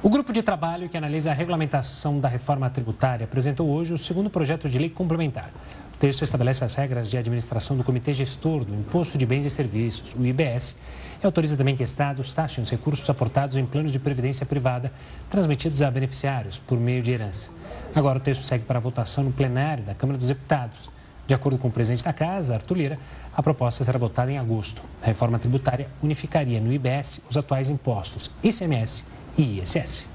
O grupo de trabalho que analisa a regulamentação da reforma tributária apresentou hoje o segundo projeto de lei complementar. O texto estabelece as regras de administração do Comitê Gestor do Imposto de Bens e Serviços, o IBS, e autoriza também que estados taxem os recursos aportados em planos de previdência privada transmitidos a beneficiários por meio de herança. Agora o texto segue para votação no plenário da Câmara dos Deputados. De acordo com o presidente da Casa, Arthur Lira, a proposta será votada em agosto. A reforma tributária unificaria no IBS os atuais impostos ICMS e ISS.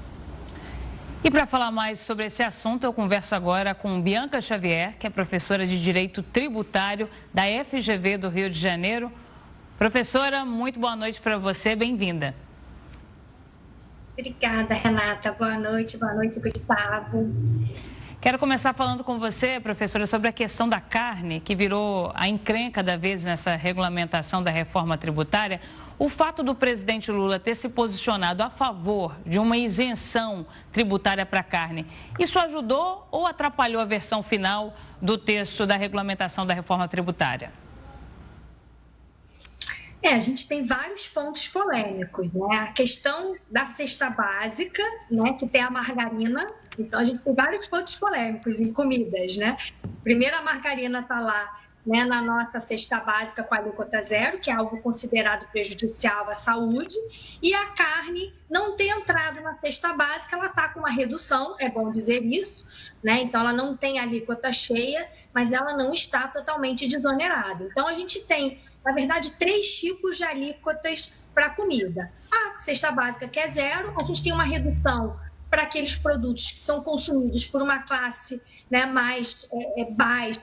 E para falar mais sobre esse assunto, eu converso agora com Bianca Xavier, que é professora de Direito Tributário da FGV do Rio de Janeiro. Professora, muito boa noite para você, bem-vinda. Obrigada, Renata. Boa noite, Gustavo. Quero começar falando com você, professora, sobre a questão da carne, que virou a encrenca da vez nessa regulamentação da reforma tributária. O fato do presidente Lula ter se posicionado a favor de uma isenção tributária para a carne, isso ajudou ou atrapalhou a versão final do texto da regulamentação da reforma tributária? A gente tem vários pontos polêmicos, né? A questão da cesta básica, né, que tem a margarina. Então, a gente tem vários pontos polêmicos em comidas, né? Primeiro, a margarina está lá, né, na nossa cesta básica com alíquota zero, que é algo considerado prejudicial à saúde, e a carne não tem entrado na cesta básica, ela está com uma redução, é bom dizer isso, né? Então, ela não tem alíquota cheia, mas ela não está totalmente desonerada. Então, a gente tem, na verdade, 3 tipos de alíquotas para comida. A cesta básica, que é zero, a gente tem uma redução para aqueles produtos que são consumidos por uma classe, né, mais baixa,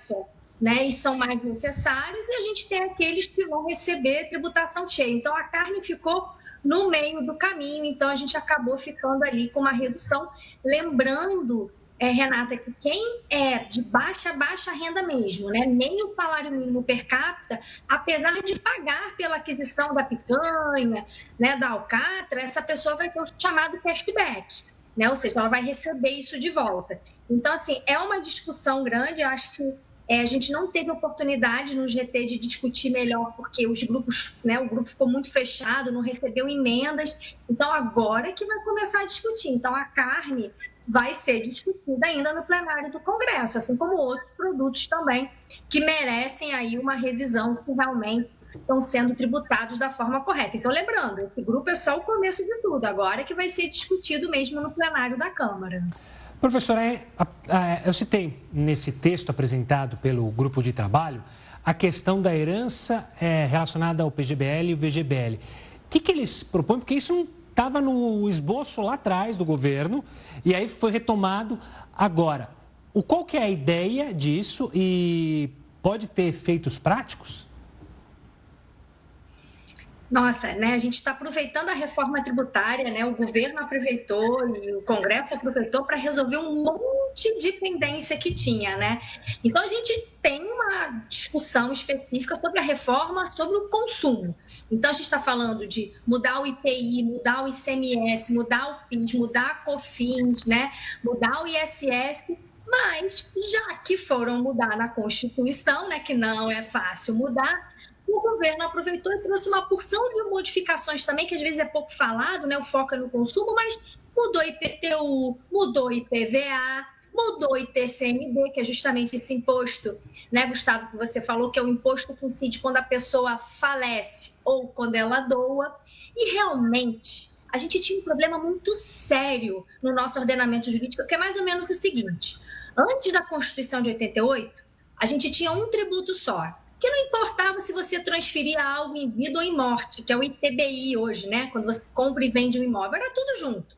né, e são mais necessários, e a gente tem aqueles que vão receber tributação cheia. Então, a carne ficou no meio do caminho, então a gente acabou ficando ali com uma redução. Lembrando, Renata, que quem é de baixa renda mesmo, né, nem o salário mínimo per capita, apesar de pagar pela aquisição da picanha, né, da alcatra, essa pessoa vai ter o chamado cashback, né, ou seja, ela vai receber isso de volta. Então, assim, é uma discussão grande, eu acho que a gente não teve oportunidade no GT de discutir melhor, porque os grupos, né, o grupo ficou muito fechado, não recebeu emendas. Então, agora que vai começar a discutir. Então, a carne vai ser discutida ainda no plenário do Congresso, assim como outros produtos também, que merecem aí uma revisão se realmente estão sendo tributados da forma correta. Então, lembrando, esse grupo é só o começo de tudo, agora que vai ser discutido mesmo no plenário da Câmara. Professora, eu citei nesse texto apresentado pelo grupo de trabalho a questão da herança relacionada ao PGBL e o VGBL. O que eles propõem? Porque isso não estava no esboço lá atrás do governo e aí foi retomado agora. Qual que é a ideia disso e pode ter efeitos práticos? Nossa, né, a gente está aproveitando a reforma tributária, né, o governo aproveitou e o Congresso aproveitou para resolver um monte de pendência que tinha, né? Então, a gente tem uma discussão específica sobre a reforma, sobre o consumo. Então, a gente está falando de mudar o IPI, mudar o ICMS, mudar o PIS, mudar a COFINS, né, mudar o ISS, mas já que foram mudar na Constituição, né, que não é fácil mudar, o governo aproveitou e trouxe uma porção de modificações também, que às vezes é pouco falado, né? O foco é no consumo, mas mudou IPTU, mudou IPVA, mudou ITCMD, que é justamente esse imposto, né, Gustavo, que você falou, que é o imposto que incide quando a pessoa falece ou quando ela doa. E realmente, a gente tinha um problema muito sério no nosso ordenamento jurídico, que é mais ou menos o seguinte: antes da Constituição de 88, a gente tinha um tributo só, que não importava se você transferia algo em vida ou em morte, que é o ITBI hoje, né? Quando você compra e vende um imóvel, era tudo junto.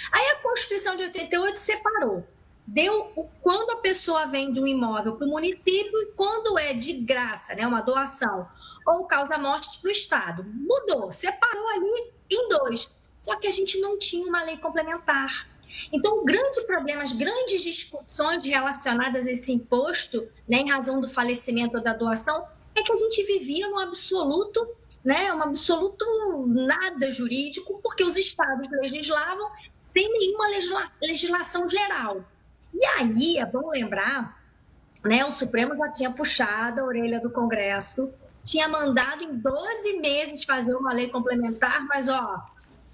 Aí a Constituição de 88 separou. Deu quando a pessoa vende um imóvel para o município e quando é de graça, né? Uma doação, ou causa morte para o Estado. Mudou, separou ali em 2. Só que a gente não tinha uma lei complementar. Então, o grande problema, as grandes discussões relacionadas a esse imposto, né, em razão do falecimento ou da doação, é que a gente vivia no absoluto, né, um absoluto nada jurídico, porque os estados legislavam sem nenhuma legislação geral. E aí, é bom lembrar, né, o Supremo já tinha puxado a orelha do Congresso, tinha mandado em 12 meses fazer uma lei complementar, mas,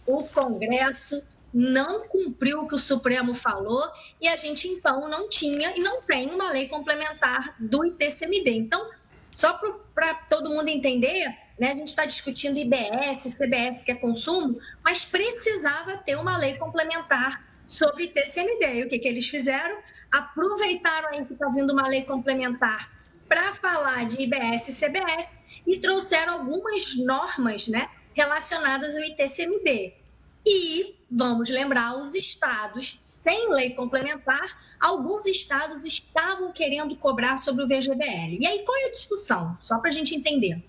o Congresso não cumpriu o que o Supremo falou e a gente, então, não tinha e não tem uma lei complementar do ITCMD. Então, só para todo mundo entender, né, a gente está discutindo IBS, CBS, que é consumo, mas precisava ter uma lei complementar sobre ITCMD. E o que eles fizeram? Aproveitaram aí que está vindo uma lei complementar para falar de IBS e CBS e trouxeram algumas normas, né, relacionadas ao ITCMD. E, vamos lembrar, os estados, sem lei complementar, alguns estados estavam querendo cobrar sobre o VGBL. E aí, qual é a discussão? Só para a gente entender.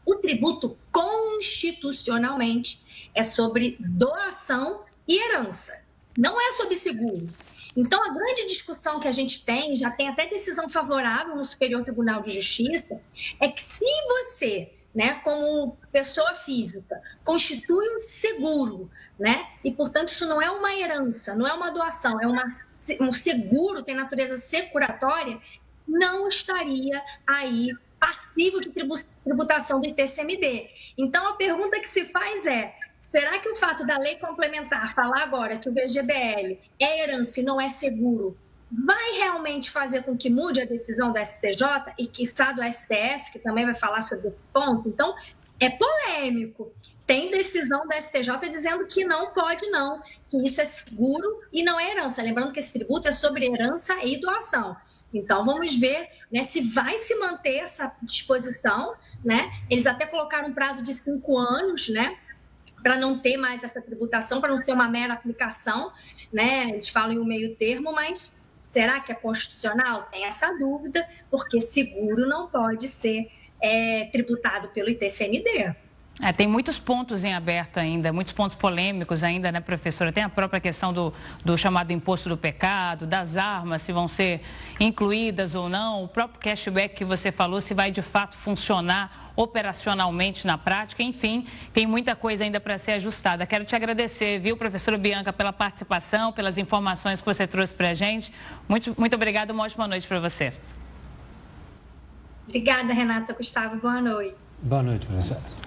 O tributo, constitucionalmente, é sobre doação e herança. Não é sobre seguro. Então, a grande discussão que a gente tem, já tem até decisão favorável no Superior Tribunal de Justiça, é que se você, né, como pessoa física, constitui um seguro, né, e, portanto, isso não é uma herança, não é uma doação, é um seguro, tem natureza securatória, não estaria aí passível de tributação do ITCMD. Então, a pergunta que se faz é: será que o fato da lei complementar falar agora que o VGBL é herança e não é seguro vai realmente fazer com que mude a decisão da STJ e, quiçá, do STF, que também vai falar sobre esse ponto? Então, é polêmico. Tem decisão da STJ dizendo que não pode não, que isso é seguro e não é herança. Lembrando que esse tributo é sobre herança e doação. Então, vamos ver, né, se vai se manter essa disposição, né? Eles até colocaram um prazo de 5 anos, né, para não ter mais essa tributação, para não ser uma mera aplicação, né? Eles falam em um meio termo, mas será que é constitucional? Tem essa dúvida, porque seguro não pode ser tributado pelo ITCMD. Tem muitos pontos em aberto ainda, muitos pontos polêmicos ainda, né, professora? Tem a própria questão do chamado imposto do pecado, das armas, se vão ser incluídas ou não, o próprio cashback que você falou, se vai de fato funcionar operacionalmente na prática, enfim, tem muita coisa ainda para ser ajustada. Quero te agradecer, viu, professora Bianca, pela participação, pelas informações que você trouxe para a gente. Muito obrigada, uma ótima noite para você. Obrigada, Renata, Gustavo, boa noite. Boa noite, professora.